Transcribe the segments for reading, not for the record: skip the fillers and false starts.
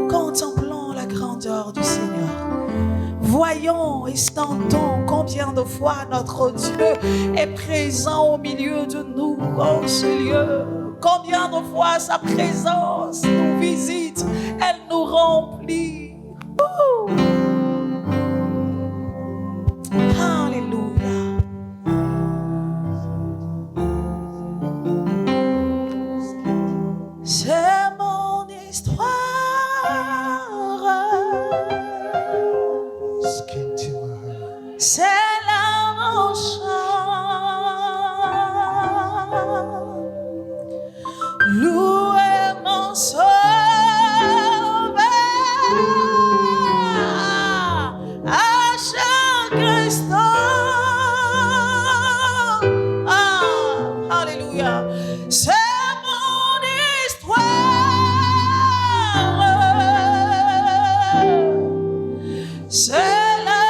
Contemplons la grandeur du Seigneur. Voyons et sentons combien de fois notre Dieu est présent au milieu de nous, en ce lieu. Combien de fois sa présence nous visite, elle nous remplit. Alléluia. C'est mon histoire. C'est là mon chant. Louez mon sauveur à chaque instant. Alléluia. C'est mon histoire. C'est là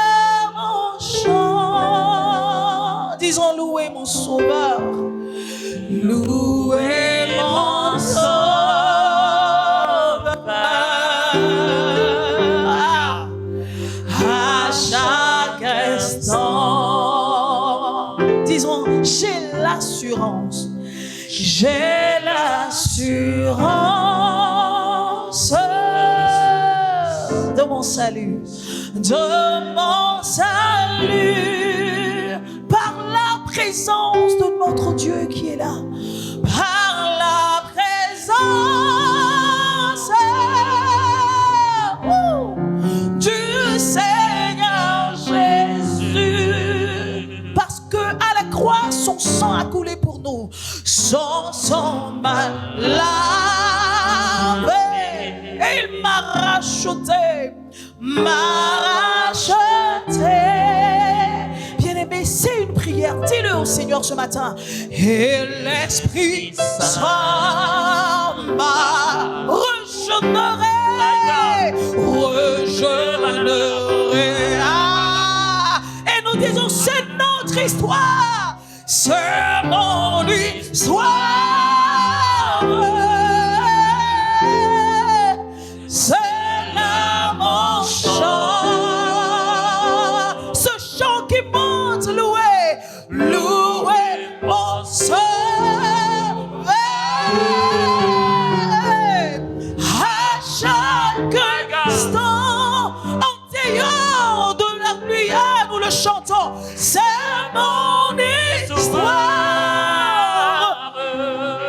mon chant. Disons louez mon sauveur. Louez mon sauveur à chaque instant. Disons, j'ai l'assurance de mon salut, par la présence de notre Dieu qui est là. Par la présence du Seigneur Jésus. Parce que à la croix, son sang a coulé pour nous. Son sang m'a lavé et il m'a racheté. Bien-aimé, c'est une prière. Dis-le au Seigneur ce matin. Et l'Esprit Saint m'a rejeté. Et nous disons, c'est notre histoire. C'est mon histoire. C'est là mon chant. Ce chant qui monte, louer mon sauveur à chaque instant. En dehors de la pluie, nous le chantons. C'est mon histoire.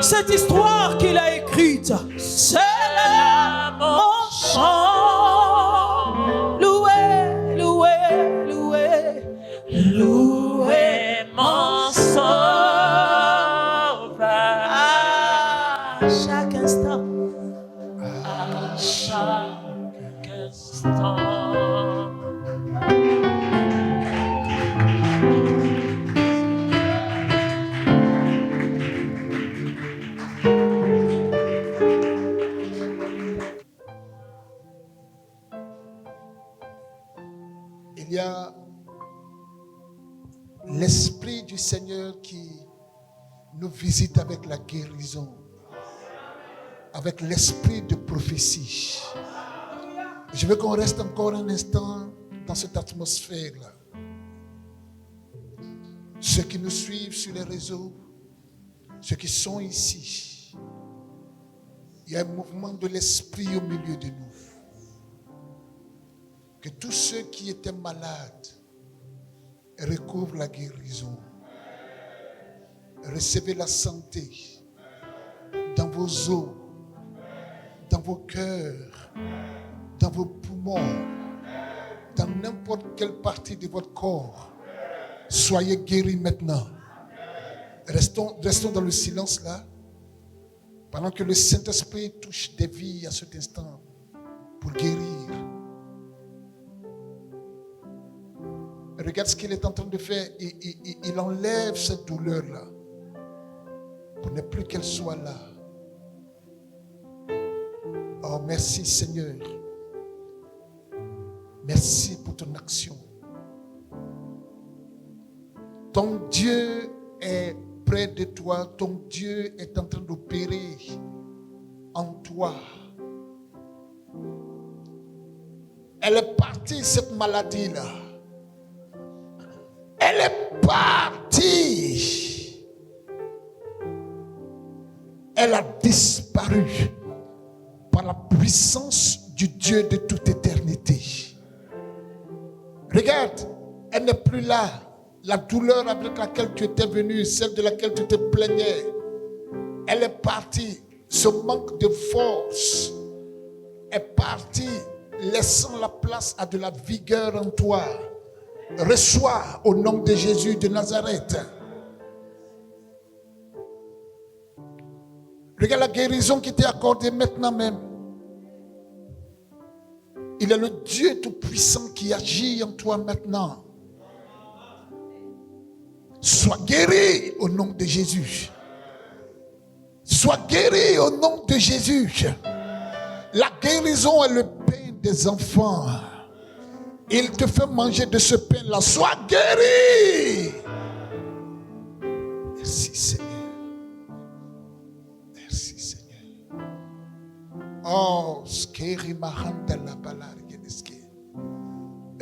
Cette histoire qu'il a écrite, c'est là mon chant. Louez mon sauveur à chaque instant. À chaque instant. Il y a l'Esprit du Seigneur qui nous visite avec la guérison, avec l'esprit de prophétie. Je veux qu'on reste encore un instant dans cette atmosphère-là. Ceux qui nous suivent sur les réseaux, ceux qui sont ici, il y a un mouvement de l'Esprit au milieu de nous. Que tous ceux qui étaient malades recouvrent la guérison. Recevez la santé dans vos os, dans vos cœurs, dans vos poumons, dans n'importe quelle partie de votre corps. Soyez guéris maintenant. Restons dans le silence là, pendant que le Saint-Esprit touche des vies à cet instant pour guérir. Regarde ce qu'il est en train de faire. Il enlève cette douleur-là pour ne plus qu'elle soit là. Oh, merci Seigneur. Merci pour ton action. Ton Dieu est près de toi. Ton Dieu est en train d'opérer en toi. Elle est partie, cette maladie-là. Elle est partie. Elle a disparu par la puissance du Dieu de toute éternité. Regarde, elle n'est plus là. La douleur avec laquelle tu étais venu, celle de laquelle tu te plaignais, elle est partie. Ce manque de force est parti, laissant la place à de la vigueur en toi. Reçois au nom de Jésus de Nazareth. Regarde la guérison qui t'est accordée maintenant même. Il est le Dieu Tout-Puissant qui agit en toi maintenant. Sois guéri au nom de Jésus. Sois guéri au nom de Jésus. La guérison est le pain des enfants. Il te fait manger de ce pain-là. Sois guéri. Merci Seigneur. Merci Seigneur. Oh, skeri mahanda la balargedeske.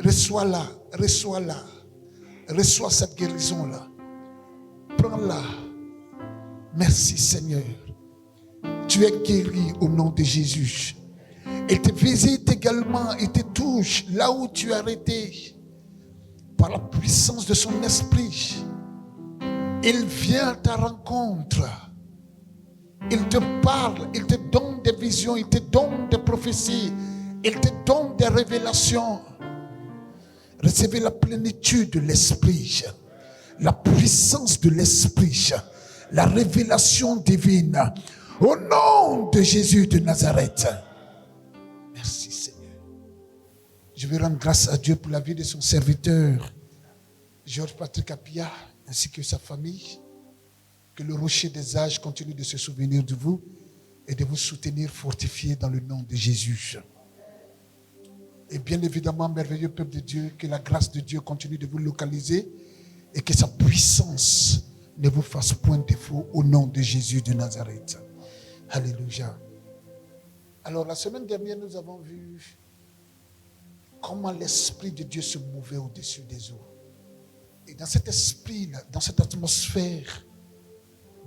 Reçois-la, reçois-la. Reçois cette guérison-là. Prends-la. Merci Seigneur. Tu es guéri au nom de Jésus. Il te visite également, il te touche là où tu as arrêté. Par la puissance de son esprit, il vient à ta rencontre. Il te parle, il te donne des visions, il te donne des prophéties, il te donne des révélations. Recevez la plénitude de l'esprit, la puissance de l'esprit, la révélation divine. Au nom de Jésus de Nazareth. Merci Seigneur. Je veux rendre grâce à Dieu pour la vie de son serviteur, Georges Patrick Apia, ainsi que sa famille. Que le rocher des âges continue de se souvenir de vous et de vous soutenir fortifiés dans le nom de Jésus. Et bien évidemment, merveilleux peuple de Dieu, que la grâce de Dieu continue de vous localiser et que sa puissance ne vous fasse point défaut au nom de Jésus de Nazareth. Alléluia. Alors la semaine dernière, nous avons vu comment l'Esprit de Dieu se mouvait au-dessus des eaux. Et dans cet esprit-là, dans cette atmosphère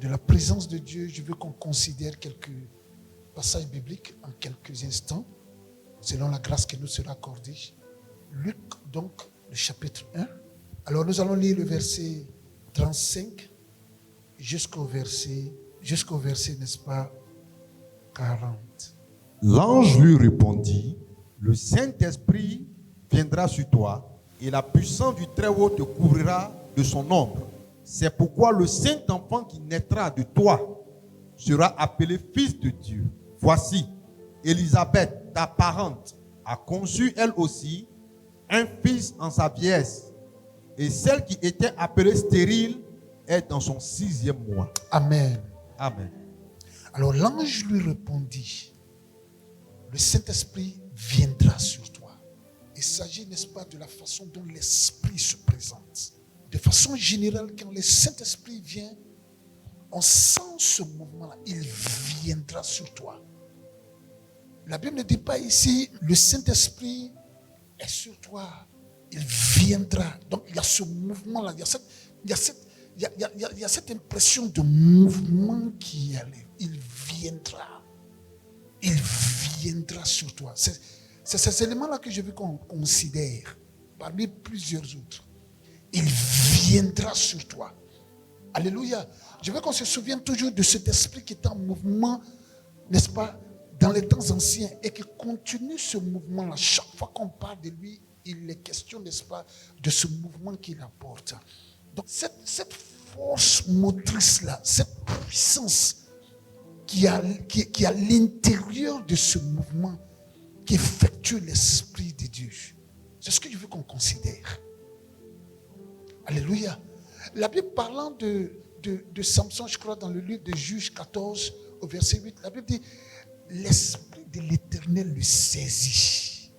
de la présence de Dieu, je veux qu'on considère quelques passages bibliques en quelques instants, selon la grâce qui nous sera accordée. Luc, donc, le chapitre 1. Alors nous allons lire le verset 35 jusqu'au verset, n'est-ce pas, 40. L'ange lui répondit, le Saint-Esprit viendra sur toi et la puissance du Très-Haut te couvrira de son ombre. C'est pourquoi le Saint-Enfant qui naîtra de toi sera appelé Fils de Dieu. Voici, Élisabeth, ta parente, a conçu elle aussi un fils en sa vieillesse. Et celle qui était appelée stérile est dans son 6e mois. Amen. Amen. Alors l'ange lui répondit, le Saint-Esprit viendra sur toi. Il s'agit, n'est-ce pas, de la façon dont l'Esprit se présente. De façon générale, quand le Saint-Esprit vient, on sent ce mouvement-là. Il viendra sur toi. La Bible ne dit pas ici, le Saint-Esprit est sur toi. Il viendra. Donc il y a ce mouvement-là. Il y a cette impression de mouvement qui arrive. Il viendra. Il viendra sur toi. C'est ces éléments-là que je veux qu'on considère parmi plusieurs autres. Il viendra sur toi. Alléluia. Je veux qu'on se souvienne toujours de cet esprit qui est en mouvement, n'est-ce pas, dans les temps anciens et qui continue ce mouvement-là. Chaque fois qu'on parle de lui, il est question, n'est-ce pas, de ce mouvement qu'il apporte. Donc cette force motrice-là, cette puissance qui a à l'intérieur de ce mouvement qui effectue l'Esprit de Dieu, c'est ce que je veux qu'on considère. Alléluia. La Bible parlant de Samson, je crois, dans le livre de Juges 14, au verset 8, la Bible dit, l'Esprit de l'Éternel le saisit.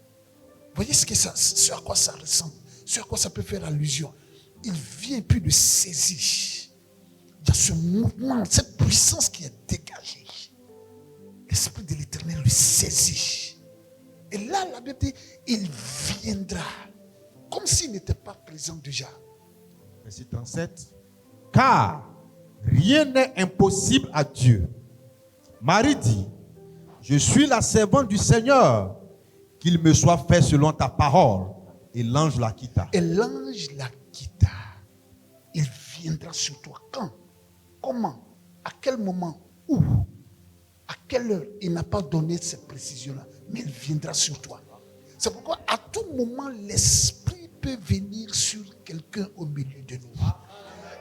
Vous voyez ce à quoi ça ressemble, ce à quoi ça peut faire allusion. Il vient puis le saisir. Il y a ce mouvement, cette puissance qui est dégagée. l'Esprit de l'Éternel lui saisit. Et là, la Bible dit, il viendra. Comme s'il n'était pas présent déjà. Verset 37. Car rien n'est impossible à Dieu. Marie dit, je suis la servante du Seigneur, qu'il me soit fait selon ta parole. Et l'ange la quitta. Et l'ange la quitta. Il viendra sur toi. Quand? Comment? À quel moment? Où? À quelle heure? Il n'a pas donné cette précision-là. Mais il viendra sur toi. C'est pourquoi à tout moment, l'Esprit peut venir sur quelqu'un au milieu de nous.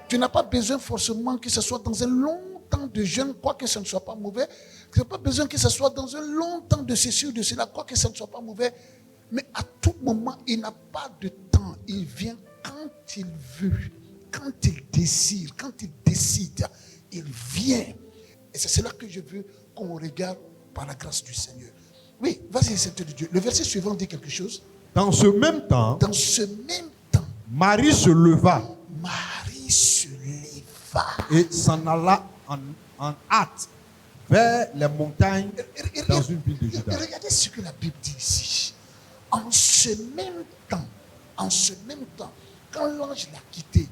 Tu n'as pas besoin forcément que ce soit dans un long temps de jeûne, quoique ce ne soit pas mauvais. Tu n'as pas besoin que ce soit dans un long temps de ceci ou de cela, quoique ce ne soit pas mauvais. Mais à tout moment, il n'a pas de temps. Il vient quand il veut, quand il désire, quand il décide. Il vient. Et c'est cela que je veux qu'on regarde par la grâce du Seigneur. Oui, vas-y, Seigneur de Dieu. Le verset suivant dit quelque chose. Dans ce même temps, Marie se leva. Marie se leva. Et s'en alla en hâte vers les montagnes dans une ville de Juda. Regardez ce que la Bible dit ici. En ce même temps, quand l'ange l'a quitté,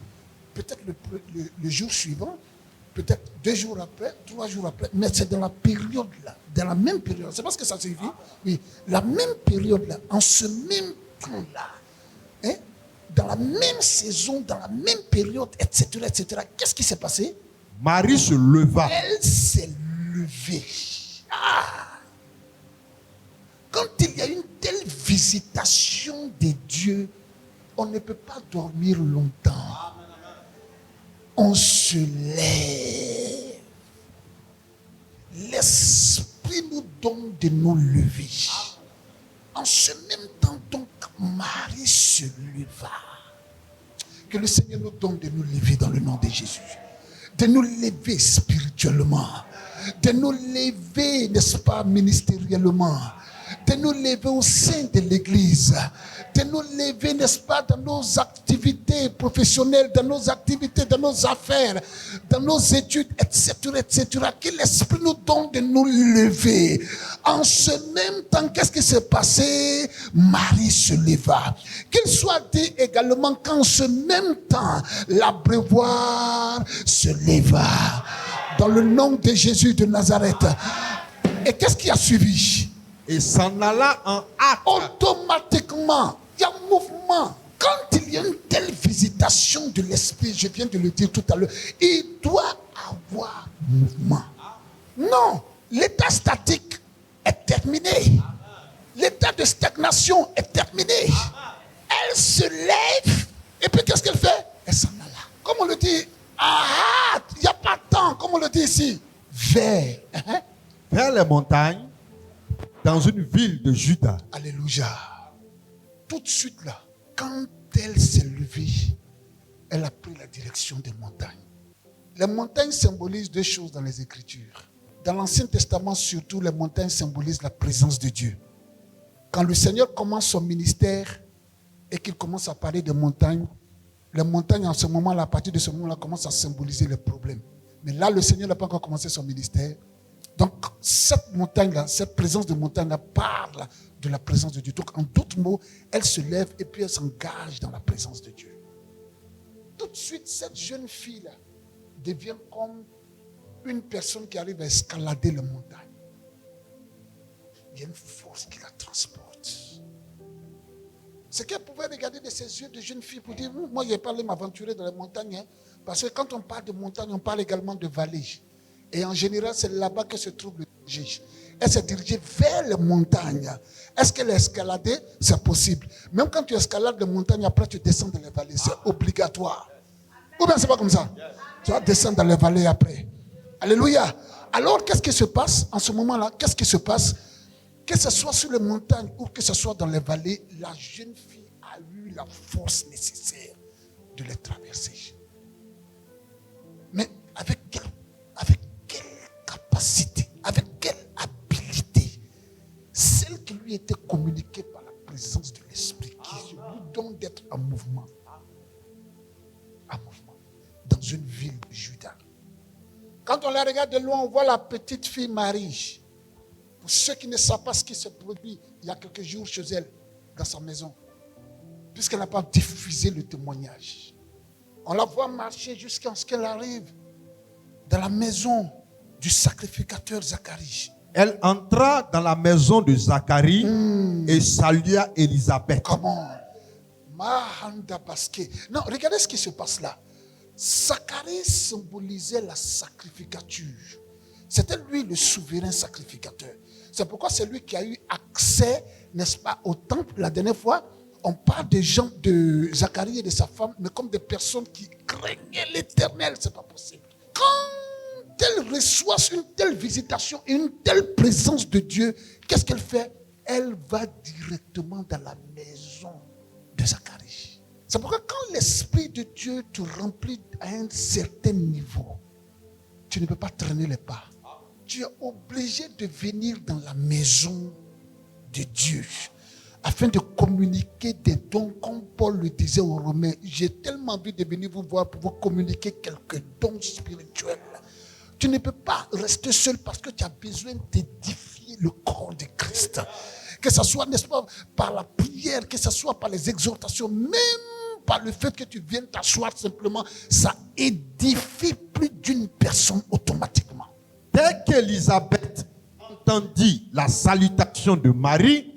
peut-être le jour suivant, peut-être 2 jours après, 3 jours après, mais c'est dans la période là, dans la même période, c'est parce que ça suffit, oui, la même période là, en ce même temps là, hein, dans la même saison, dans la même période, etc., etc., qu'est-ce qui s'est passé? Marie se leva. Elle s'est levée. Quand il y a une telle visitation de Dieu, on ne peut pas dormir longtemps. On se lève. L'Esprit nous donne de nous lever. En ce même temps, donc, Marie se leva. Que le Seigneur nous donne de nous lever dans le nom de Jésus. De nous lever spirituellement. De nous lever, n'est-ce pas, ministériellement. De nous lever au sein de l'Église, de nous lever, n'est-ce pas, dans nos activités professionnelles, dans nos activités, dans nos affaires, dans nos études, etc., etc. Que l'Esprit nous donne de nous lever. En ce même temps, qu'est-ce qui s'est passé? Marie se leva. Qu'il soit dit également qu'en ce même temps, l'abreuvoir se leva. Dans le nom de Jésus de Nazareth. Et qu'est-ce qui a suivi? Et s'en alla en hâte. Automatiquement, il y a un mouvement. Quand il y a une telle visitation de l'Esprit, je viens de le dire tout à l'heure, il doit avoir mouvement. Non, l'état statique est terminé. L'état de stagnation est terminé. Elle se lève et puis qu'est-ce qu'elle fait? Elle s'en alla. Comme on le dit, il n'y a pas de temps, comme on le dit ici, vers les montagnes, dans une ville de Juda. Alléluia. Tout de suite là, quand elle s'est levée, elle a pris la direction des montagnes. Les montagnes symbolisent 2 choses dans les Écritures. Dans l'Ancien Testament, surtout, les montagnes symbolisent la présence de Dieu. Quand le Seigneur commence son ministère et qu'il commence à parler des montagnes, les montagnes en ce moment-là, à partir de ce moment-là, commencent à symboliser les problèmes. Mais là, le Seigneur n'a pas encore commencé son ministère. Donc, cette montagne-là, cette présence de montagne-là parle de la présence de Dieu. Donc, en d'autres mots, elle se lève et puis elle s'engage dans la présence de Dieu. Tout de suite, cette jeune fille-là devient comme une personne qui arrive à escalader les montagnes. Il y a une force qui la transporte. C'est qu'elle pouvait regarder de ses yeux de jeune fille pour dire, moi, je n'ai pas allé m'aventurer dans les montagnes. Hein, parce que quand on parle de montagne, on parle également de vallée. Et en général, c'est là-bas que se trouve le danger. Elle s'est dirigée vers les montagnes. Est-ce qu'elle a escaladé? C'est possible. Même quand tu escalades les montagnes, après tu descends dans les vallées. C'est obligatoire. Ou bien c'est pas comme ça? Tu vas descendre dans les vallées après. Alléluia. Alors, qu'est-ce qui se passe en ce moment-là? Qu'est-ce qui se passe? Que ce soit sur les montagnes ou que ce soit dans les vallées, la jeune fille a eu la force nécessaire de les traverser. Mais avec quelle capacité, avec quelle habilité? Celle qui lui était communiquée par la présence de l'Esprit, qui lui donne d'être en mouvement. En mouvement. Dans une ville de Juda. Quand on la regarde de loin, on voit la petite fille Marie. Pour ceux qui ne savent pas ce qui se produit il y a quelques jours chez elle, dans sa maison, puisqu'elle n'a pas diffusé le témoignage. On la voit marcher jusqu'à ce qu'elle arrive dans la maison du sacrificateur Zacharie. Elle entra dans la maison de Zacharie et salua Élisabeth. Comment? Mahanda Baske. Non, regardez ce qui se passe là. Zacharie symbolisait la sacrificature. C'était lui le souverain sacrificateur. C'est pourquoi c'est lui qui a eu accès, n'est-ce pas, au temple. La dernière fois, on parle des gens de Zacharie et de sa femme, mais comme des personnes qui craignaient l'Éternel. C'est pas possible. Quand elle reçoit une telle visitation et une telle présence de Dieu, qu'est-ce qu'elle fait? Elle va directement dans la maison de Zacharie. C'est pourquoi quand l'Esprit de Dieu te remplit à un certain niveau, tu ne peux pas traîner les pas. Tu es obligé de venir dans la maison de Dieu afin de communiquer des dons, comme Paul le disait aux Romains. J'ai tellement envie de venir vous voir pour vous communiquer quelques dons spirituels. Tu ne peux pas rester seul parce que tu as besoin d'édifier le corps de Christ. Que ce soit, n'est-ce pas, par la prière, que ce soit par les exhortations, même par le fait que tu viennes t'asseoir simplement, ça édifie plus d'une personne automatiquement. Dès qu'Élisabeth entendit la salutation de Marie,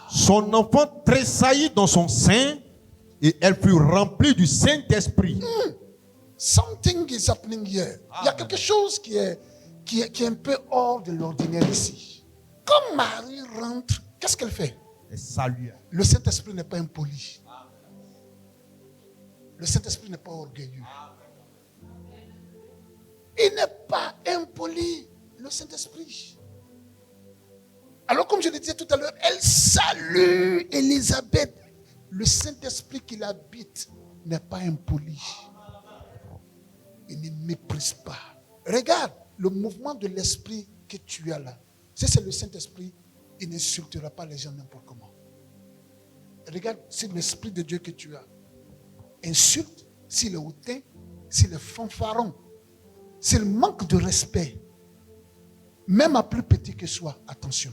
son enfant tressaillit dans son sein et elle fut remplie du Saint-Esprit. Something is happening here. Il y a quelque chose qui est un peu hors de l'ordinaire ici. Quand Marie rentre, qu'est-ce qu'elle fait? Elle salua. Le Saint-Esprit n'est pas impoli. Le Saint-Esprit n'est pas orgueilleux. Il n'est pas impoli, le Saint-Esprit. Alors, comme je le disais tout à l'heure, elle salue Élisabeth. Le Saint-Esprit qui l'habite n'est pas impoli. Il ne méprise pas. Regarde le mouvement de l'esprit que tu as là. Si c'est le Saint-Esprit, il n'insultera pas les gens n'importe comment. Regarde, c'est l'Esprit de Dieu que tu as. Insulte, s'il est hautain, s'il est fanfaron, s'il manque de respect, même à plus petit que soit, attention.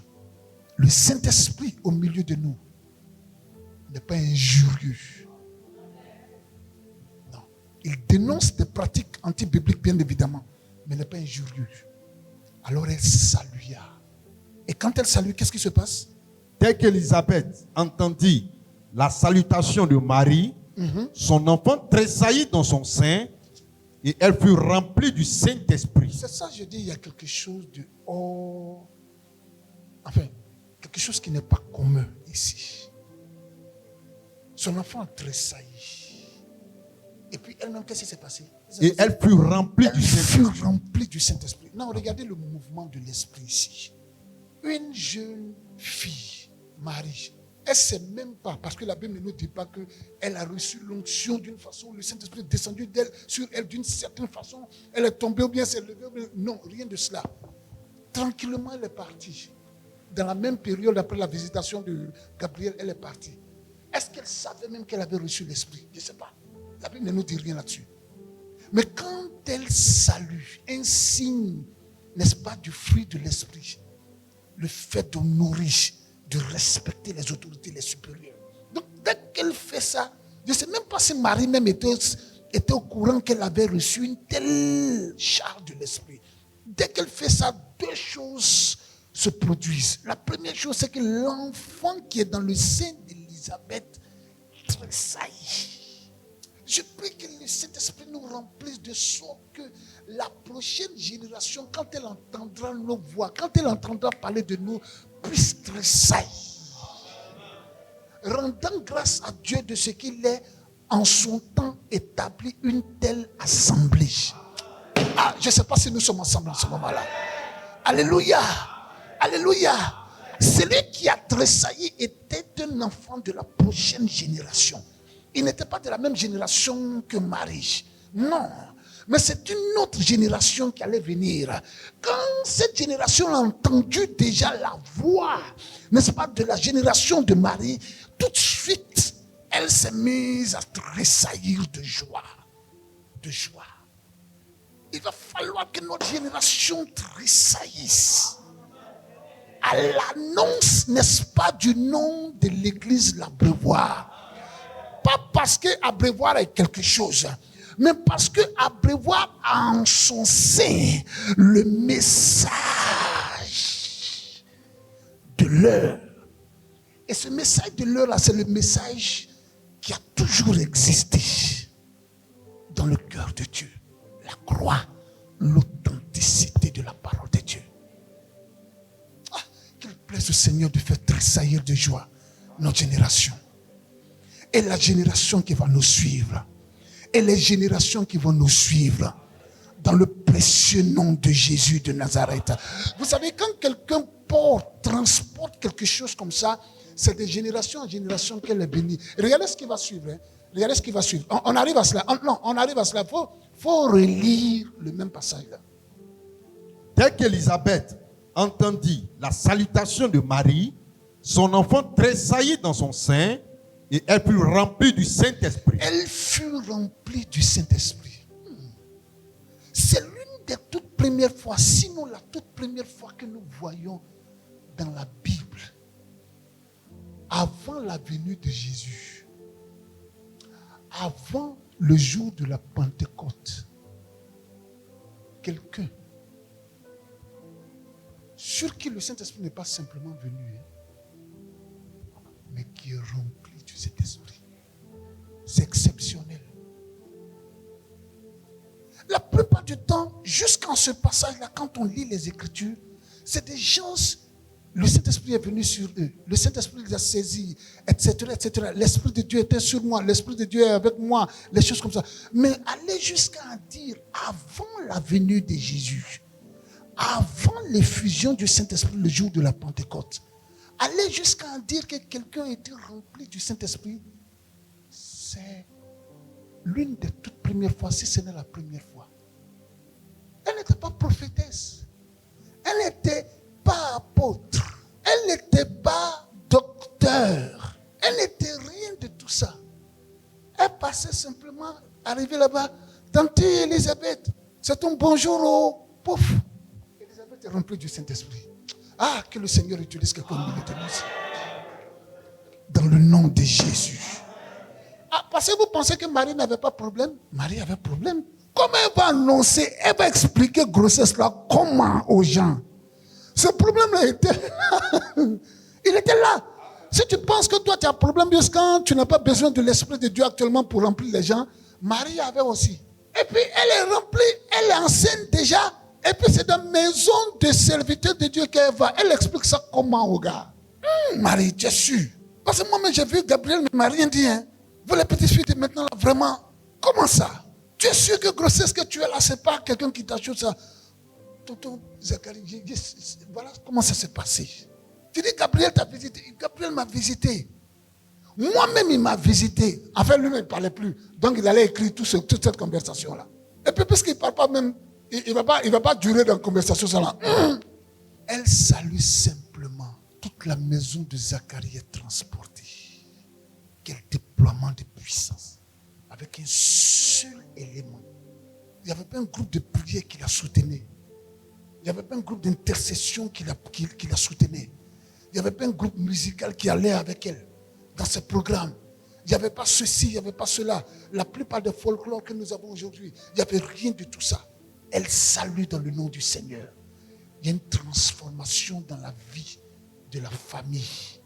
Le Saint-Esprit au milieu de nous n'est pas injurieux. Non. Il dénonce des pratiques anti-bibliques, bien évidemment, mais n'est pas injurieux. Alors elle salua. Et quand elle salue, qu'est-ce qui se passe? Dès qu'Élisabeth entendit la salutation de Marie, son enfant tressaillit dans son sein et elle fut remplie du Saint-Esprit. C'est ça, je dis, il y a quelque chose de hors. Enfin, quelque chose qui n'est pas commun ici. Son enfant a tressailli. Et puis elle-même, qu'est-ce qui s'est passé? Et elle fut remplie du Saint-Esprit. Elle fut remplie du Saint-Esprit. Non, regardez le mouvement de l'Esprit ici. Une jeune fille, Marie, elle ne sait même pas, parce que la Bible ne nous dit pas qu'elle a reçu l'onction d'une façon, le Saint-Esprit est descendu d'elle, sur elle d'une certaine façon, elle est tombée ou bien s'est levée. Non, rien de cela. Tranquillement, elle est partie. Dans la même période, après la visitation de Gabriel, elle est partie. Est-ce qu'elle savait même qu'elle avait reçu l'Esprit? Je ne sais pas. La Bible ne nous dit rien là-dessus. Mais quand elle salue, un signe, n'est-ce pas, du fruit de l'Esprit, le fait de nourrir, de respecter les autorités, les supérieurs. Donc, dès qu'elle fait ça, je ne sais même pas si Marie même était au courant qu'elle avait reçu une telle charge de l'Esprit. Dès qu'elle fait ça, deux choses se produisent. La première chose, c'est que l'enfant qui est dans le sein d'Élisabeth tressaillit. Je prie que le Saint-Esprit nous remplisse de sorte que la prochaine génération, quand elle entendra nos voix, quand elle entendra parler de nous, puisse tressaillir. Rendant grâce à Dieu de ce qu'il est en son temps établi une telle assemblée. Ah, je ne sais pas si nous sommes ensemble en ce moment-là. Alléluia. Alléluia. Celui qui a tressailli était un enfant de la prochaine génération. Il n'était pas de la même génération que Marie. Non. Mais c'est une autre génération qui allait venir. Quand cette génération a entendu déjà la voix, n'est-ce pas, de la génération de Marie, tout de suite, elle s'est mise à tressaillir de joie. De joie. Il va falloir que notre génération tressaillisse. à l'annonce, n'est-ce pas, du nom de l'église l'Abreuvoir. Pas parce qu'Abreuvoir est quelque chose, mais parce qu'Abreuvoir a en son sein le message de l'heure. Et ce message de l'heure là, c'est le message qui a toujours existé dans le cœur de Dieu. La croix, l'authenticité de la parole de Dieu. Ah, qu'il plaise au Seigneur de faire tressaillir de joie notre génération. Et la génération qui va nous suivre. Et les générations qui vont nous suivre. Dans le précieux nom de Jésus de Nazareth. Vous savez, quand quelqu'un transporte quelque chose comme ça, c'est de génération en génération qu'elle est bénie. Regardez ce qui va suivre. Hein. Regardez ce qui va suivre. On arrive à cela. On arrive à cela. Faut relire le même passage là. Dès qu'Élisabeth entendit la salutation de Marie, son enfant tressaillit dans son sein et elle fut remplie du Saint-Esprit. Elle fut remplie du Saint-Esprit. C'est l'une des toutes premières fois, sinon la toute première fois que nous voyons dans la Bible, avant la venue de Jésus, avant le jour de la Pentecôte, quelqu'un sur qui le Saint-Esprit n'est pas simplement venu, mais qui est rempli du Saint-Esprit. C'est exceptionnel. La plupart du temps, jusqu'en ce passage-là, quand on lit les Écritures, c'est des gens, le Saint-Esprit est venu sur eux, le Saint-Esprit les a saisis, etc., etc. L'Esprit de Dieu était sur moi, l'Esprit de Dieu est avec moi, les choses comme ça. Mais aller jusqu'à dire, avant la venue de Jésus, avant l'effusion du Saint-Esprit le jour de la Pentecôte, aller jusqu'à dire que quelqu'un était rempli du Saint-Esprit, c'est l'une des toutes premières fois, si ce n'est la première fois. Elle n'était pas prophétesse. Elle n'était pas apôtre. Elle n'était pas docteur. Elle n'était rien de tout ça. Elle passait simplement, arrivée là-bas, tante Elisabeth, c'est ton bonjour au pouf. Elisabeth est remplie du Saint-Esprit. Ah, que le Seigneur utilise quelqu'un de nous. Dans le nom de Jésus. Ah, parce que vous pensez que Marie n'avait pas de problème? Marie avait problème. Comment elle va annoncer, elle va expliquer grossesse là, comment aux gens? Ce problème-là était là. Il était là. Si tu penses que toi tu as un problème juste quand tu n'as pas besoin de l'Esprit de Dieu actuellement pour remplir les gens, Marie avait aussi. Et puis elle est remplie, elle est enceinte déjà. Et puis c'est dans la maison de serviteur de Dieu qu'elle va. Elle explique ça comment au gars? Marie, tu es sûr? Parce que moi-même j'ai vu Gabriel, mais il ne m'a rien dit. Hein. Vous les petites filles de maintenant, là, vraiment, comment ça? Tu es sûr que grossesse que tu es là, c'est pas quelqu'un qui t'ajoute ça? Tonton Zacharie, voilà comment ça s'est passé. Tu dis, Gabriel t'a visité. Gabriel m'a visité. Moi-même, il m'a visité. Enfin, lui-même, il ne parlait plus. Donc, il allait écrire toute cette conversation-là. Et puis, puisqu'il ne parle pas même, il ne va pas durer dans la conversation, ça là. Elle salue simplement. Toute la maison de Zacharie est transportée. Quel déploiement de puissance. Avec un seul élément. Il n'y avait pas un groupe de prière qui la soutenait. Il n'y avait pas un groupe d'intercession qui la soutenait. Il n'y avait pas un groupe musical qui allait avec elle dans ses programmes. Il n'y avait pas ceci, il n'y avait pas cela. La plupart des folklores que nous avons aujourd'hui, il n'y avait rien de tout ça. Elle salue dans le nom du Seigneur. Il y a une transformation dans la vie de la famille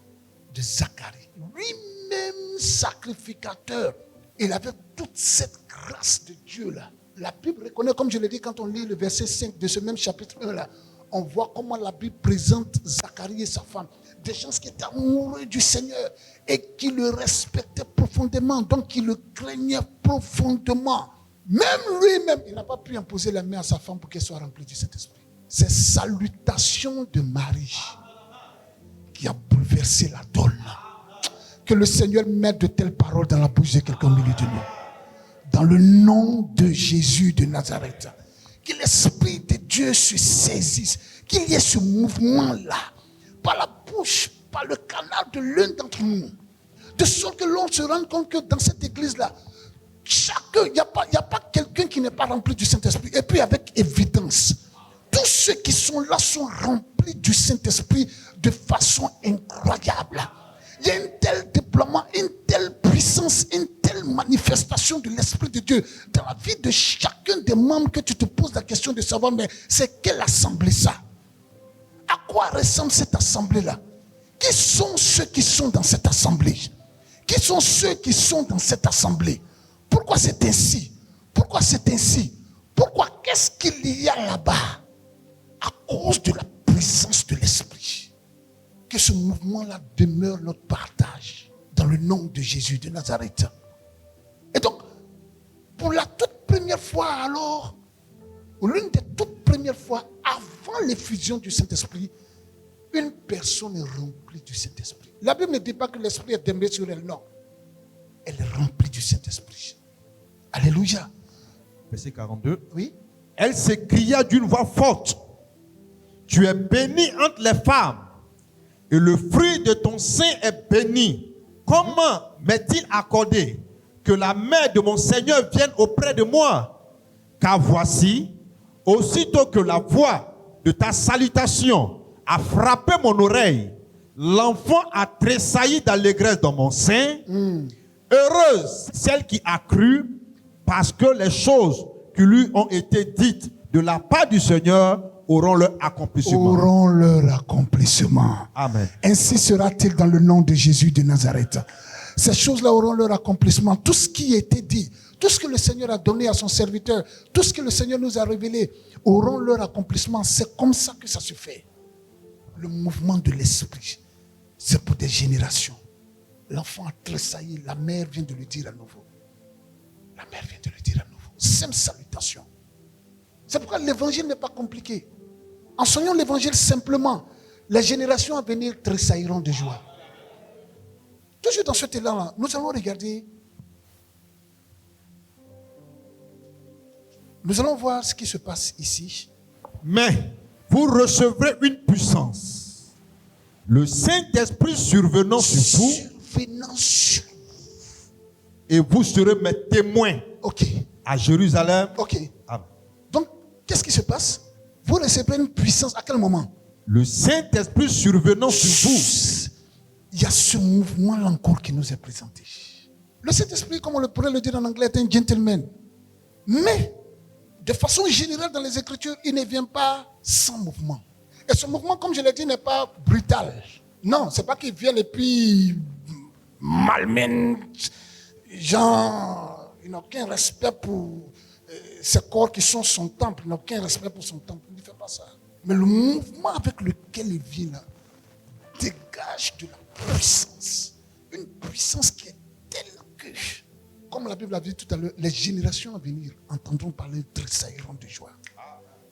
de Zacharie. Lui-même sacrificateur. Il avait toute cette grâce de Dieu là. La Bible reconnaît, comme je l'ai dit, quand on lit le verset 5 de ce même chapitre 1 là, on voit comment la Bible présente Zacharie et sa femme. Des gens qui étaient amoureux du Seigneur et qui le respectaient profondément, donc qui le craignaient profondément. Même lui-même, il n'a pas pu imposer la main à sa femme pour qu'elle soit remplie du Saint-Esprit. C'est salutation de Marie qui a bouleversé la donne. Que le Seigneur mette de telles paroles dans la bouche de quelqu'un au milieu de nous. Dans le nom de Jésus de Nazareth. Que l'Esprit de Dieu se saisisse. Qu'il y ait ce mouvement-là. Par la bouche, par le canal de l'un d'entre nous. De sorte que l'on se rende compte que dans cette église-là, il n'y a pas quelqu'un qui n'est pas rempli du Saint-Esprit. Et puis avec évidence. tous ceux qui sont là sont remplis du Saint-Esprit de façon incroyable. Il y a un tel déploiement, une telle puissance, une telle manifestation de l'Esprit de Dieu dans la vie de chacun des membres que tu te poses la question de savoir, mais c'est quelle assemblée ça? À quoi ressemble cette assemblée-là? Qui sont ceux qui sont dans cette assemblée? Qui sont ceux qui sont dans cette assemblée? Pourquoi c'est ainsi? Pourquoi c'est ainsi? Pourquoi? Qu'est-ce qu'il y a là-bas? À cause de la puissance de l'Esprit. Que ce mouvement-là demeure notre partage dans le nom de Jésus de Nazareth. Et donc, pour la toute première fois alors, ou l'une des toutes premières fois avant l'effusion du Saint-Esprit, une personne est remplie du Saint-Esprit. La Bible ne dit pas que l'Esprit est demeuré sur elle, non. Elle est remplie du Saint-Esprit. Alléluia. Verset 42. Oui. Elle s'écria d'une voix forte, tu es bénie entre les femmes, et le fruit de ton sein est béni. Comment m'est-il accordé que la mère de mon Seigneur vienne auprès de moi? Car voici, aussitôt que la voix de ta salutation a frappé mon oreille, l'enfant a tressailli d'allégresse dans mon sein. Heureuse celle qui a cru, parce que les choses qui lui ont été dites de la part du Seigneur auront leur accomplissement. Auront leur accomplissement. Amen. Ainsi sera-t-il dans le nom de Jésus de Nazareth. Ces choses-là auront leur accomplissement. Tout ce qui a été dit, tout ce que le Seigneur a donné à son serviteur, tout ce que le Seigneur nous a révélé, auront leur accomplissement. C'est comme ça que ça se fait. Le mouvement de l'Esprit, c'est pour des générations. L'enfant a tressailli, la mère vient de le dire à nouveau. La mère vient de le dire à nouveau. Simple salutation. C'est pourquoi l'évangile n'est pas compliqué. Enseignons l'évangile simplement. Les générations à venir tressailliront de joie. Toujours dans cet élan-là, nous allons regarder. Nous allons voir ce qui se passe ici. Mais vous recevrez une puissance. Le Saint-Esprit survenant sur vous. Survenant sur vous. Et vous serez mes témoins. Ok. À Jérusalem. Ok. Amen. Donc, qu'est-ce qui se passe? Vous recevrez une puissance à quel moment? Le Saint-Esprit survenant sur vous. Il y a ce mouvement-là encore qui nous est présenté. Le Saint-Esprit, comme on pourrait le dire en anglais, est un gentleman. Mais, de façon générale dans les Écritures, il ne vient pas sans mouvement. Et ce mouvement, comme je l'ai dit, n'est pas brutal. Non, c'est pas qu'il vient et puis malmène. Genre, il n'a aucun respect pour ses corps qui sont son temple. Il n'a aucun respect pour son temple. Il ne fait pas ça. Mais le mouvement avec lequel il vit là, dégage de la puissance. Une puissance qui est telle que, comme la Bible a dit tout à l'heure, les générations à venir entendront parler, tressailleront de joie.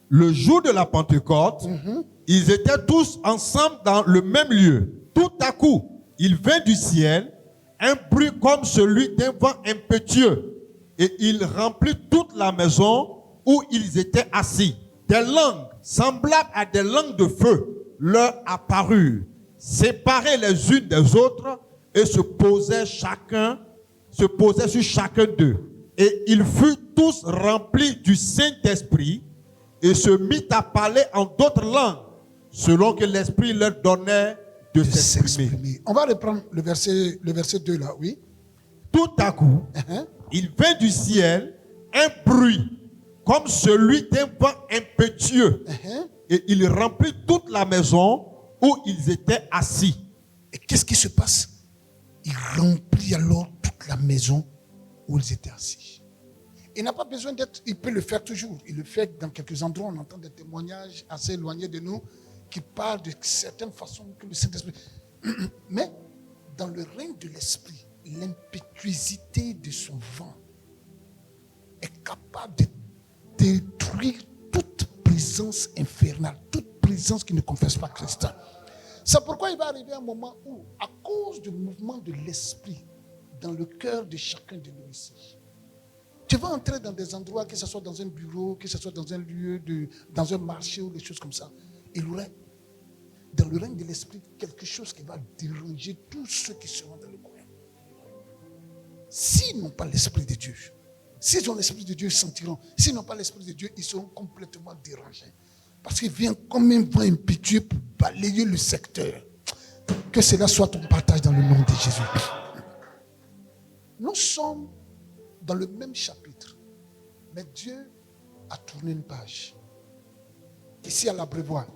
Le jour de la Pentecôte, ils étaient tous ensemble dans le même lieu. Tout à coup, il vint du ciel un bruit comme celui d'un vent impétueux, et il remplit toute la maison où ils étaient assis. Des langues semblables à des langues de feu leur apparurent, séparées les unes des autres, et se posaient sur chacun d'eux. Et ils furent tous remplis du Saint-Esprit et se mit à parler en d'autres langues, selon que l'Esprit leur donnait de s'exprimer. On va reprendre le verset 2 là, oui. Tout à coup, il vint du ciel un bruit comme celui d'un vent impétueux, et il remplit toute la maison où ils étaient assis. Et qu'est-ce qui se passe? Il remplit alors toute la maison où ils étaient assis. Il n'a pas besoin d'être, il peut le faire toujours. Il le fait dans quelques endroits, on entend des témoignages assez éloignés de nous qui parlent de certaines façons que le Saint-Esprit. Mais dans le règne de l'Esprit, l'impétuosité de son vent est capable de détruire toute présence infernale, toute présence qui ne confesse pas Christ. C'est pourquoi il va arriver un moment où, à cause du mouvement de l'Esprit dans le cœur de chacun de nous ici, tu vas entrer dans des endroits, que ce soit dans un bureau, que ce soit dans un lieu, dans un marché ou des choses comme ça. Il y aurait, dans le règne de l'Esprit, quelque chose qui va déranger tous ceux qui seront dans le coin. S'ils n'ont pas l'Esprit de Dieu, s'ils ont l'Esprit de Dieu, ils sentiront. S'ils n'ont pas l'Esprit de Dieu, ils seront complètement dérangés. Parce qu'il vient comme un vent impétueux pour balayer le secteur. Que cela soit ton partage dans le nom de Jésus. Nous sommes dans le même chapitre. Mais Dieu a tourné une page. Ici à l'Abreuvoir,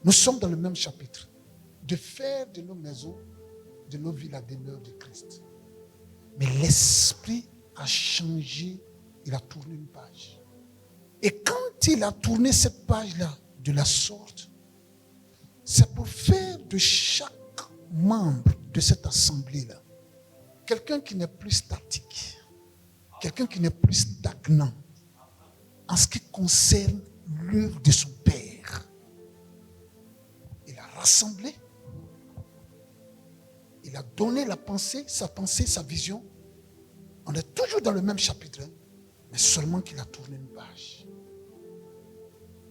nous sommes dans le même chapitre. De faire de nos maisons, de nos villes la demeure de Christ. Mais l'Esprit a changé, il a tourné une page. Et quand il a tourné cette page-là de la sorte, c'est pour faire de chaque membre de cette assemblée-là quelqu'un qui n'est plus statique, quelqu'un qui n'est plus stagnant en ce qui concerne l'œuvre de son Père. Il a rassemblé, il a donné la pensée, sa vision. On est toujours dans le même chapitre, mais seulement qu'il a tourné une page.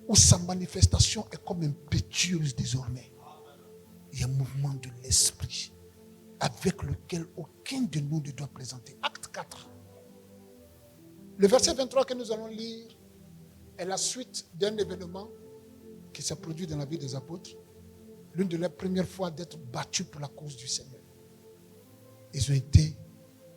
Où sa manifestation est comme impétueuse désormais. Il y a un mouvement de l'esprit avec lequel aucun de nous ne doit plaisanter. Acte 4. Le verset 23 que nous allons lire est la suite d'un événement qui s'est produit dans la vie des apôtres. L'une de leurs premières fois d'être battus pour la cause du Seigneur. Ils ont été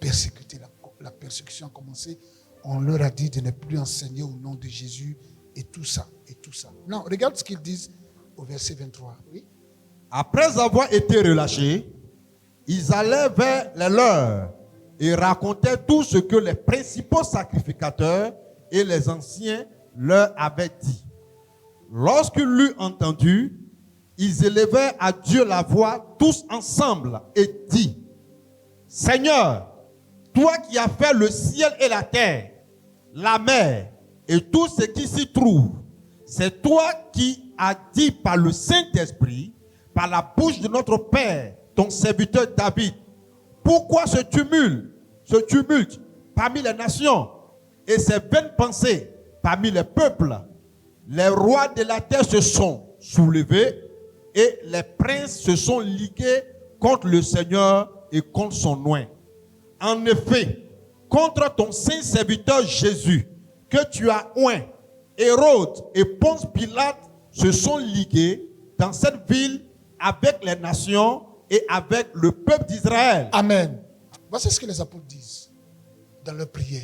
persécutés. La persécution a commencé. On leur a dit de ne plus enseigner au nom de Jésus et tout ça, et tout ça. Non, regarde ce qu'ils disent au verset 23. Oui. Après avoir été relâchés, ils allaient vers les leurs et racontaient tout ce que les principaux sacrificateurs et les anciens leur avaient dit. Lorsqu'ils l'eurent entendu, ils élevèrent à Dieu la voix tous ensemble et dit: Seigneur, toi qui as fait le ciel et la terre, la mer et tout ce qui s'y trouve, c'est toi qui as dit par le Saint-Esprit, par la bouche de notre Père, ton serviteur David, pourquoi ce tumulte parmi les nations et ces vaines pensées parmi les peuples? Les rois de la terre se sont soulevés et les princes se sont ligués contre le Seigneur et contre son oint. En effet, contre ton saint serviteur Jésus, que tu as oint, Hérode et Ponce Pilate se sont ligués dans cette ville avec les nations et avec le peuple d'Israël. Amen. Voici ce que les apôtres disent dans leur prière.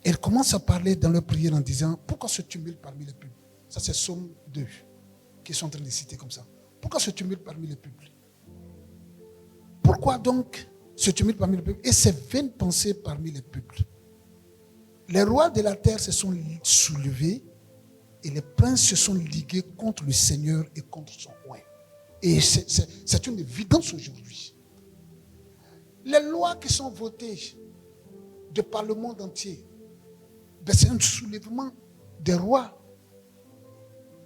Ils commencent à parler dans leur prière en disant: pourquoi ce tumulte parmi les peuples? Ça, c'est Psaume 2 qui sont en train de citer comme ça. Pourquoi ce tumulte parmi les peuples? Pourquoi donc ce tumulte parmi les peuples et ces vaines pensées parmi les peuples? Les rois de la terre se sont soulevés et les princes se sont ligués contre le Seigneur et contre son oint. Et c'est une évidence aujourd'hui. Les lois qui sont votées par le monde entier, c'est un soulèvement des rois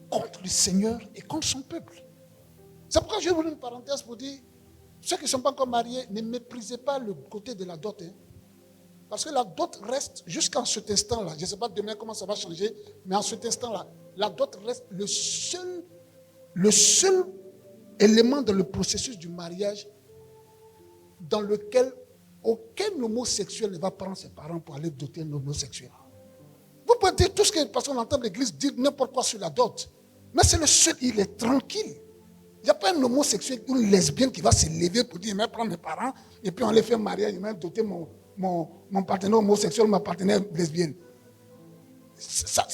contre le Seigneur et contre son peuple. C'est pourquoi je voulais une parenthèse pour dire: ceux qui ne sont pas encore mariés, ne méprisez pas le côté de la dot. Parce que la dot reste jusqu'en cet instant-là. Je ne sais pas demain comment ça va changer, mais en cet instant-là, la dot reste le seul élément dans le processus du mariage dans lequel aucun homosexuel ne va prendre ses parents pour aller doter un homosexuel. Vous pouvez dire tout ce que, parce qu'on entend l'église dire n'importe quoi sur la dot. Mais c'est le seul, il est tranquille. Il n'y a pas un homosexuel ou une lesbienne qui va se lever pour dire: je vais prendre mes parents et puis on les fait marier, je vais doter mon partenaire homosexuel ou ma partenaire lesbienne. Ça,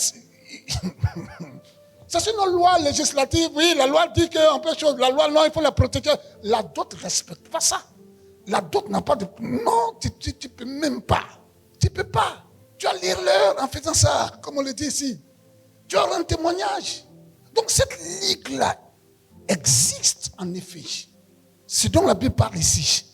c'est une loi législative, oui, la loi dit qu'on peut chose, la loi, non, il faut la protéger. La dot ne respecte pas ça. La dot n'a pas de... Non, tu ne peux même pas. Tu ne peux pas. Tu vas lire l'heure en faisant ça, comme on le dit ici. Tu auras un témoignage. Donc cette ligue-là existe en effet. C'est dont la Bible parle ici.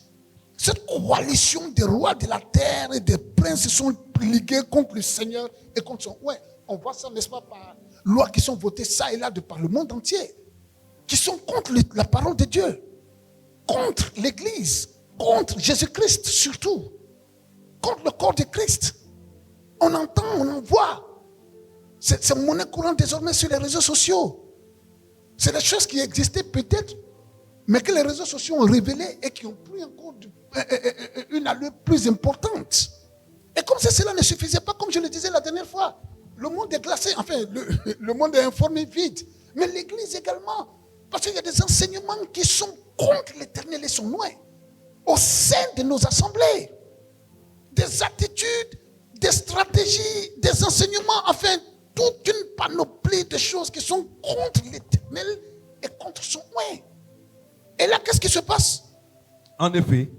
Cette coalition des rois de la terre et des princes se sont ligués contre le Seigneur et contre son... Ouais, on voit ça, n'est-ce pas, par lois qui sont votées ça et là de par le monde entier, qui sont contre la parole de Dieu, contre l'Église, contre Jésus-Christ surtout, contre le corps de Christ. On entend, on en voit. C'est monnaie courante désormais sur les réseaux sociaux. C'est des choses qui existaient peut-être, mais que les réseaux sociaux ont révélées et qui ont pris encore une allure plus importante. Et comme si cela ne suffisait pas, comme je le disais la dernière fois, le monde est glacé. Enfin, le monde est informé vide. Mais l'église également. Parce qu'il y a des enseignements qui sont contre l'Éternel et son loin. Au sein de nos assemblées. Des attitudes, des stratégies, des enseignements. Enfin, toute une panoplie de choses qui sont contre l'Éternel et contre son loin. Et là, qu'est-ce qui se passe? En effet,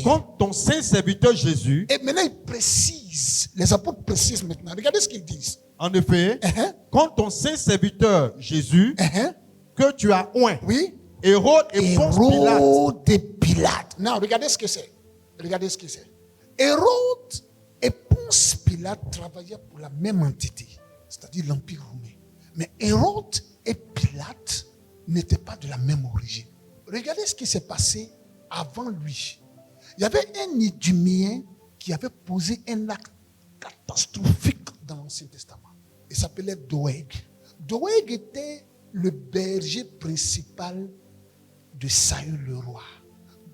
Quand ton saint serviteur Jésus, et maintenant il précise, les apôtres précisent maintenant, regardez ce qu'ils disent. En effet, quand ton saint serviteur Jésus, que tu as oint, oui, Hérode et Ponce Pilate. Non, regardez ce que c'est. Regardez ce que c'est. Hérode et Ponce Pilate travaillaient pour la même entité, c'est-à-dire l'Empire romain. Mais Hérode et Pilate n'étaient pas de la même origine. Regardez ce qui s'est passé avant lui. Il y avait un Iduméen qui avait posé un acte catastrophique dans l'Ancien Testament. Il s'appelait Doeg. Doeg était le berger principal de Saül le roi.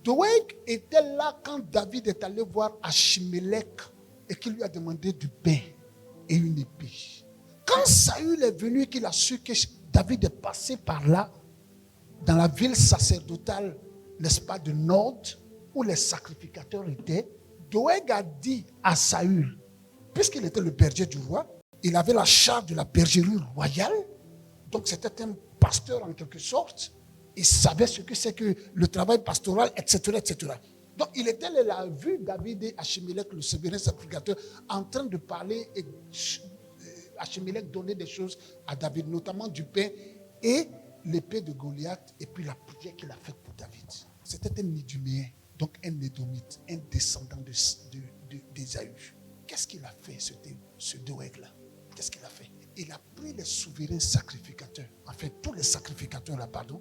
Doeg était là quand David est allé voir Achimélec et qu'il lui a demandé du pain et une épée. Quand Saül est venu et qu'il a su que David est passé par là, dans la ville sacerdotale, n'est-ce pas, de Nod, où les sacrificateurs étaient, Doeg a dit à Saül, puisqu'il était le berger du roi, il avait la charge de la bergerie royale, donc c'était un pasteur en quelque sorte, il savait ce que c'est que le travail pastoral, etc., etc. Donc il était là, il a vu David et Achimélec, le souverain sacrificateur, en train de parler, et Achimélec donnait des choses à David, notamment du pain et l'épée de Goliath, et puis la prière qu'il a faite pour David. C'était un Iduméen, donc un Édomite, un descendant d'Ésaü. Qu'est-ce qu'il a fait, ce Doeg-là? Qu'est-ce qu'il a fait? Il a pris les souverains sacrificateurs, enfin tous les sacrificateurs là, pardon,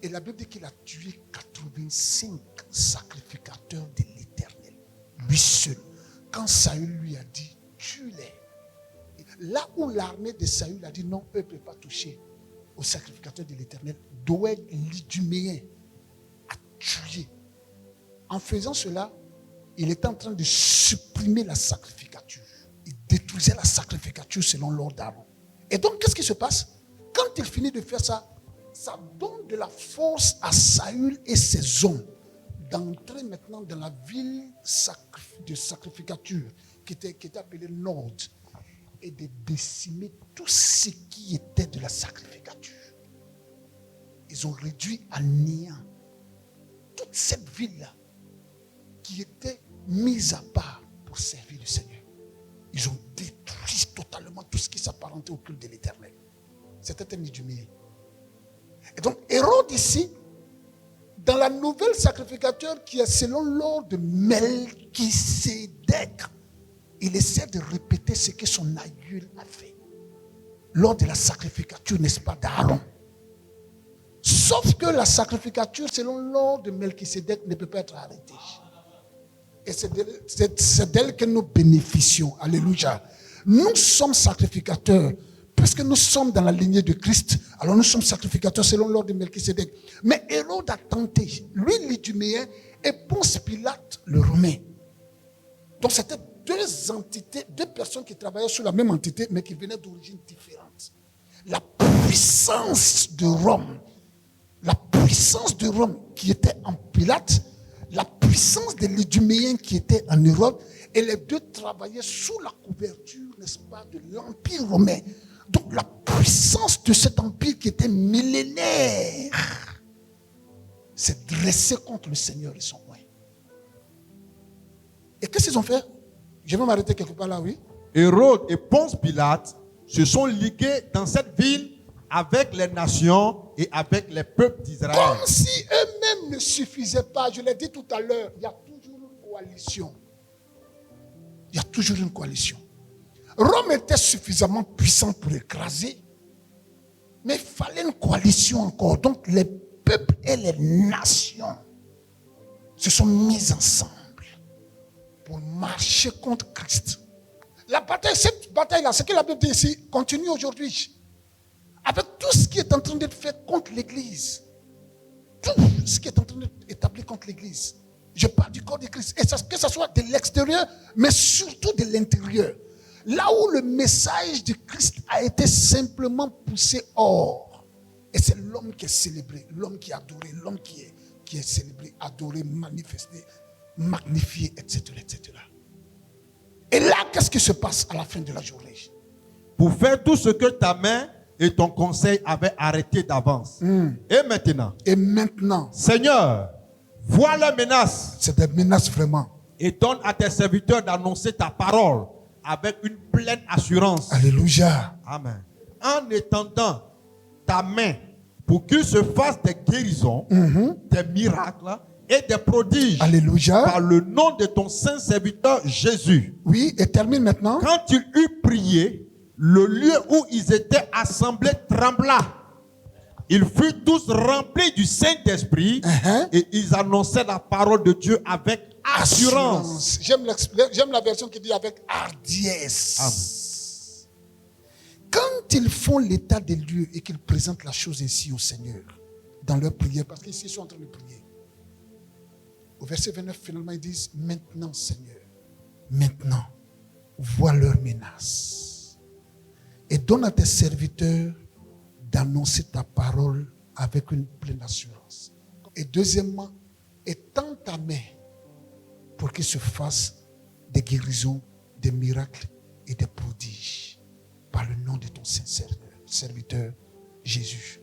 et la Bible dit qu'il a tué 85 sacrificateurs de l'Éternel, lui seul. Quand Saül lui a dit, tue-les. Là où l'armée de Saül a dit non, eux ne peuvent pas toucher aux sacrificateurs de l'Éternel, Doeg, l'Iduméen, a tué. En faisant cela, il était en train de supprimer la sacrificature. Il détruisait la sacrificature selon l'ordre d'Aaron. Et donc, qu'est-ce qui se passe? Quand il finit de faire ça, ça donne de la force à Saül et ses hommes d'entrer maintenant dans la ville de sacrificature qui était appelée Nord et de décimer tout ce qui était de la sacrificature. Ils ont réduit à néant toute cette ville-là qui était mise à part pour servir le Seigneur. Ils ont détruit totalement tout ce qui s'apparentait au culte de l'Éternel. C'était un Iduméen. Et donc Hérode ici, dans la nouvelle sacrificateur qui est selon l'ordre de Melchisédek, il essaie de répéter ce que son aïeul a fait lors de la sacrificature, n'est-ce pas, d'Aaron. Sauf que la sacrificature selon l'ordre de Melchisédek ne peut pas être arrêtée. Et c'est d'elle que nous bénéficions. Alléluia. Nous sommes sacrificateurs. Puisque nous sommes dans la lignée de Christ, alors nous sommes sacrificateurs selon l'ordre de Melchisédek. Mais Hérode a tenté, lui l'Iduméen et Ponce Pilate le Romain. Donc c'était deux entités, deux personnes qui travaillaient sur la même entité, mais qui venaient d'origines différentes. La puissance de Rome qui était en Pilate, la puissance de l'Iduméen qui était en Hérode, et les deux travaillaient sous la couverture, n'est-ce pas, de l'Empire romain. Donc la puissance de cet empire qui était millénaire s'est dressée contre le Seigneur et son roi. Et qu'est-ce qu'ils ont fait? Je vais m'arrêter quelque part là, oui. Hérode et Ponce Pilate se sont ligués dans cette ville avec les nations et avec les peuples d'Israël. Comme si eux-mêmes ne suffisaient pas. Je l'ai dit tout à l'heure, il y a toujours une coalition. Il y a toujours une coalition. Rome était suffisamment puissant pour écraser, mais il fallait une coalition encore. Donc les peuples et les nations se sont mis ensemble pour marcher contre Christ. La bataille, cette bataille-là, ce que la Bible dit ici, continue aujourd'hui. Avec tout ce qui est en train d'être fait contre l'Église. Tout ce qui est en train d'être établi contre l'Église. Je parle du corps de Christ. Et ça, que ce soit de l'extérieur, mais surtout de l'intérieur. Là où le message de Christ a été simplement poussé hors, et c'est l'homme qui est célébré, l'homme qui est adoré, l'homme qui est célébré, adoré, manifesté, magnifié, etc., etc. Et là, qu'est-ce qui se passe à la fin de la journée? Pour faire tout ce que ta main et ton conseil avaient arrêté d'avance. Et maintenant, Seigneur, vois leurs menaces. C'est des menaces vraiment. Et donne à tes serviteurs d'annoncer ta parole avec une pleine assurance. Alléluia. Amen. En étendant ta main pour qu'il se fasse des guérisons, des miracles et des prodiges. Alléluia. Par le nom de ton saint serviteur Jésus. Oui, et termine maintenant. Quand il eut prié, le lieu où ils étaient assemblés trembla. Ils furent tous remplis du Saint-Esprit et ils annonçaient la parole de Dieu avec assurance. J'aime la version qui dit avec hardiesse. Amen. Quand ils font l'état des lieux et qu'ils présentent la chose ainsi au Seigneur dans leur prière, parce qu'ici ils sont en train de prier. Au verset 29, finalement, ils disent: maintenant, Seigneur, maintenant, vois leurs menaces et donne à tes serviteurs d'annoncer ta parole avec une pleine assurance. Et deuxièmement, étends ta main pour qu'il se fasse des guérisons, des miracles et des prodiges par le nom de ton saint serviteur Jésus.